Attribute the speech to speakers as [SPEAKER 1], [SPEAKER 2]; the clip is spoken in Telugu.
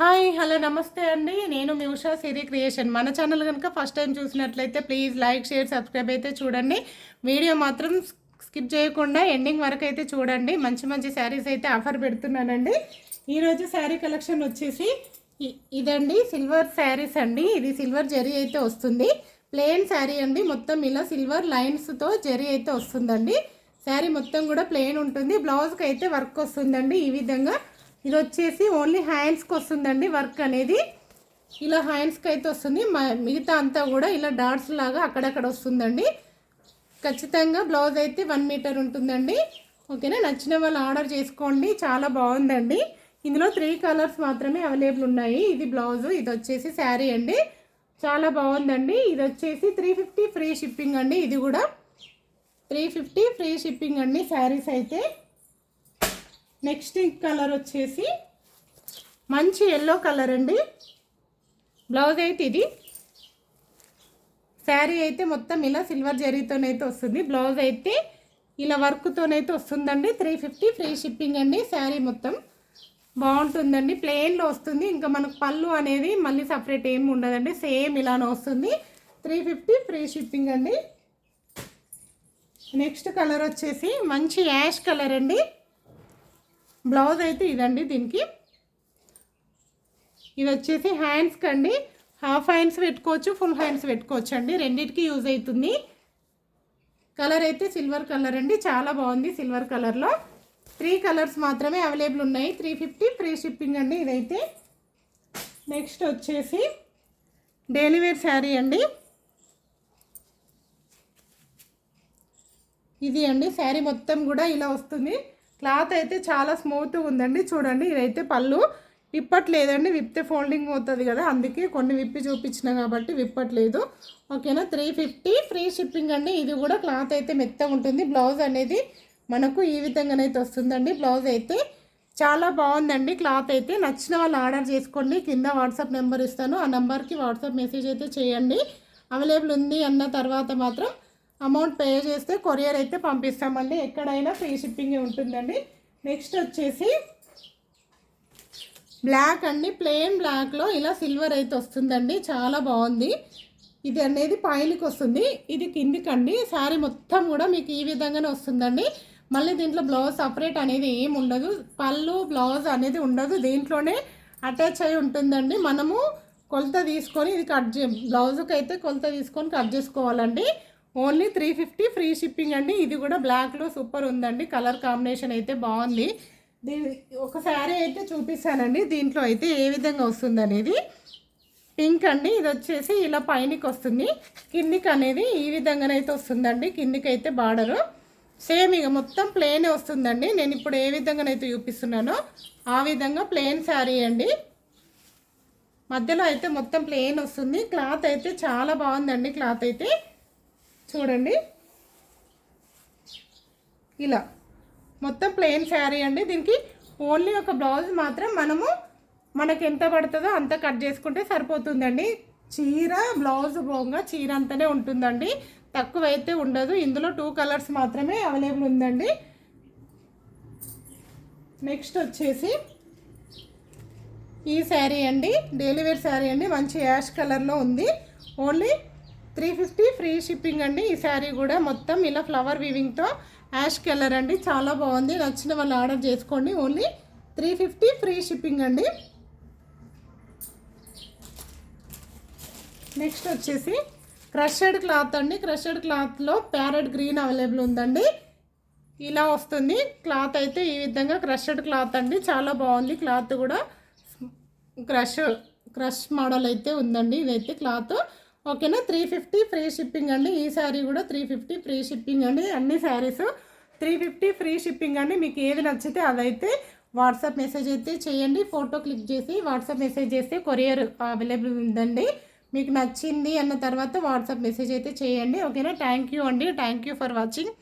[SPEAKER 1] హాయ్ హలో నమస్తే అండి. నేను మీ ఉషా సిరి క్రియేషన్. మన ఛానల్ కనుక ఫస్ట్ టైం చూసినట్లయితే ప్లీజ్ లైక్ షేర్ సబ్స్క్రైబ్ అయితే చూడండి. వీడియో మాత్రం స్కిప్ చేయకుండా ఎండింగ్ వరకు అయితే చూడండి. మంచి మంచి శారీస్ అయితే ఆఫర్ పెడుతున్నానండి. ఈరోజు శారీ కలెక్షన్ వచ్చేసి ఇదండి, సిల్వర్ శారీస్ అండి. ఇది సిల్వర్ జరీ అయితే వస్తుంది. ప్లెయిన్ శారీ అండి. మొత్తం ఇలా సిల్వర్ లైన్స్తో జరీ అయితే వస్తుందండి. శారీ మొత్తం కూడా ప్లెయిన్ ఉంటుంది. బ్లౌజ్కి అయితే వర్క్ వస్తుందండి. ఈ విధంగా ఇది వచ్చేసి ఓన్లీ హ్యాండ్స్కి వస్తుందండి. వర్క్ అనేది ఇలా హ్యాండ్స్కి అయితే వస్తుంది. మిగతా అంతా కూడా ఇలా డాట్స్ లాగా అక్కడక్కడ వస్తుందండి. ఖచ్చితంగా బ్లౌజ్ అయితే 1 మీటర్ ఉంటుందండి. ఓకేనా, నచ్చిన వాళ్ళు ఆర్డర్ చేసుకోండి. చాలా బాగుందండి. ఇందులో 3 కలర్స్ మాత్రమే అవైలబుల్ ఉన్నాయి. ఇది బ్లౌజు, ఇది వచ్చేసి శారీ అండి. చాలా బాగుందండి. ఇది వచ్చేసి 350 ఫ్రీ షిప్పింగ్ అండి. ఇది కూడా 350 ఫ్రీ షిప్పింగ్ అండి శారీస్ అయితే. నెక్స్ట్ కలర్ వచ్చేసి మంచి ఎల్లో కలర్ అండి. బ్లౌజ్ అయితే ఇది. శారీ అయితే మొత్తం ఇలా సిల్వర్ జరీతోనైతే వస్తుంది. బ్లౌజ్ అయితే ఇలా వర్క్తోనైతే వస్తుందండి. 350 ఫ్రీ షిప్పింగ్ అండి. శారీ మొత్తం బాగుంటుందండి. ప్లెయిన్లో వస్తుంది. ఇంకా మనకు పళ్ళు అనేది మళ్ళీ సపరేట్ ఏమి ఉండదండి. సేమ్ ఇలానే వస్తుంది. 350 ఫ్రీ షిప్పింగ్ అండి. నెక్స్ట్ కలర్ వచ్చేసి మంచి యాష్ కలర్ అండి. బ్లౌజ్ అయితే ఇదండి. దీనికి ఇది వచ్చేసి హ్యాండ్స్కి అండి. హాఫ్ హ్యాండ్స్ పెట్టుకోవచ్చు, ఫుల్ హ్యాండ్స్ పెట్టుకోవచ్చు అండి. రెండింటికి యూజ్ అవుతుంది. కలర్ అయితే సిల్వర్ కలర్ అండి. చాలా బాగుంది. సిల్వర్ కలర్లో 3 కలర్స్ మాత్రమే అవైలబుల్ ఉన్నాయి. 350 ఫ్రీ షిప్పింగ్ అండి ఇదైతే. నెక్స్ట్ వచ్చేసి డైలీ వేర్ శారీ అండి. ఇది అండి శారీ మొత్తం కూడా ఇలా వస్తుంది. క్లాత్ అయితే చాలా స్మూత్గా ఉందండి. చూడండి, ఇదైతే పళ్ళు విప్పట్లేదండి. విప్తే ఫోల్డింగ్ అవుతుంది కదా, అందుకే కొన్ని విప్పి చూపించిన కాబట్టి విప్పట్లేదు. ఓకేనా, 350 ఫ్రీ షిప్పింగ్ అండి. ఇది కూడా క్లాత్ అయితే మెత్తగా ఉంటుంది. బ్లౌజ్ అనేది మనకు ఈ విధంగానైతే వస్తుందండి. బ్లౌజ్ అయితే చాలా బాగుందండి. క్లాత్ అయితే నచ్చిన వాళ్ళు ఆర్డర్ చేసుకోండి. కింద వాట్సాప్ నెంబర్ ఇస్తాను. ఆ నెంబర్కి వాట్సాప్ మెసేజ్ అయితే చేయండి. అవైలబుల్ ఉంది అన్న తర్వాత మాత్రం అమౌంట్ పే చేస్తే కొరియర్ అయితే పంపిస్తామండి. ఎక్కడైనా ఫ్రీ షిప్పింగ్ ఉంటుందండి. నెక్స్ట్ వచ్చేసి బ్లాక్ అండి. ప్లెయిన్ బ్లాక్లో ఇలా సిల్వర్ అయితే వస్తుందండి. చాలా బాగుంది. ఇది అనేది పైనకి వస్తుంది, ఇది కిందికండి. శారీ మొత్తం కూడా మీకు ఈ విధంగానే వస్తుందండి. మళ్ళీ దీంట్లో బ్లౌజ్ సపరేట్ అనేది ఏమి ఉండదు. పళ్ళు బ్లౌజ్ అనేది ఉండదు. దీంట్లోనే అటాచ్ అయి ఉంటుందండి. మనము కొలత తీసుకొని ఇది బ్లౌజ్కి అయితే కొలత తీసుకొని కట్ చేసుకోవాలండి. ఓన్లీ 350 ఫ్రీ షిప్పింగ్ అండి. ఇది కూడా బ్లాక్లో సూపర్ ఉందండి. కలర్ కాంబినేషన్ అయితే బాగుంది. ఒక శారీ అయితే చూపిస్తానండి. దీంట్లో అయితే ఏ విధంగా వస్తుంది అనేది. పింక్ అండి. ఇది వచ్చేసి ఇలా పైనకి వస్తుంది, కిందికి అనేది ఈ విధంగానైతే వస్తుందండి. కిందికి అయితే బార్డరు సేమ్ ఇక మొత్తం ప్లెయిన్ వస్తుందండి. నేను ఇప్పుడు ఏ విధంగానైతే చూపిస్తున్నానో ఆ విధంగా ప్లెయిన్ శారీ అండి. మధ్యలో అయితే మొత్తం ప్లెయిన్ వస్తుంది. క్లాత్ అయితే చాలా బాగుందండి. క్లాత్ అయితే చూడండి, ఇలా మొత్తం ప్లెయిన్ శారీ అండి. దీనికి ఓన్లీ ఒక బ్లౌజ్ మాత్రం మనకు ఎంత పడుతుందో అంత కట్ చేసుకుంటే సరిపోతుందండి. చీర బ్లౌజ్ పోగా చీర అంతనే ఉంటుందండి, తక్కువైతే ఉండదు. ఇందులో 2 కలర్స్ మాత్రమే అవైలబుల్ ఉందండి. నెక్స్ట్ వచ్చేసి ఈ శారీ అండి, డైలీ వేర్ శారీ అండి. మంచి యాష్ కలర్లో ఉంది. ఓన్లీ 350 ఫ్రీ షిప్పింగ్ అండి. ఈ శారీ కూడా మొత్తం ఇలా ఫ్లవర్ వీవింగ్తో యాష్ కలర్ అండి. చాలా బాగుంది. నచ్చిన వాళ్ళు ఆర్డర్ చేసుకోండి. ఓన్లీ 350 ఫ్రీ షిప్పింగ్ అండి. నెక్స్ట్ వచ్చేసి క్రషెడ్ క్లాత్ అండి. క్రషెడ్ క్లాత్లో ప్యారెట్ గ్రీన్ అవైలబుల్ ఉందండి. ఇలా వస్తుంది క్లాత్ అయితే ఈ విధంగా. క్రషెడ్ క్లాత్ అండి. చాలా బాగుంది. క్లాత్ కూడా క్రష్ మోడల్ అయితే ఉందండి. ఇదైతే క్లాత్. ఓకేనా, 350 ఫ్రీ షిప్పింగ్ అండి. ఈ శారీ కూడా 350 ఫ్రీ షిప్పింగ్ అండి. అన్ని శారీస్ 350 ఫ్రీ షిప్పింగ్ అండి. మీకు ఏది నచ్చితే అదైతే వాట్సాప్ మెసేజ్ అయితే చేయండి. ఫోటో క్లిక్ చేసి వాట్సాప్ మెసేజ్ చేస్తే కొరియర్ అవైలబుల్ ఉందండి. మీకు నచ్చింది అన్న తర్వాత వాట్సాప్ మెసేజ్ అయితే చేయండి. ఓకేనా, థ్యాంక్ యూ అండి. Thank you for watching.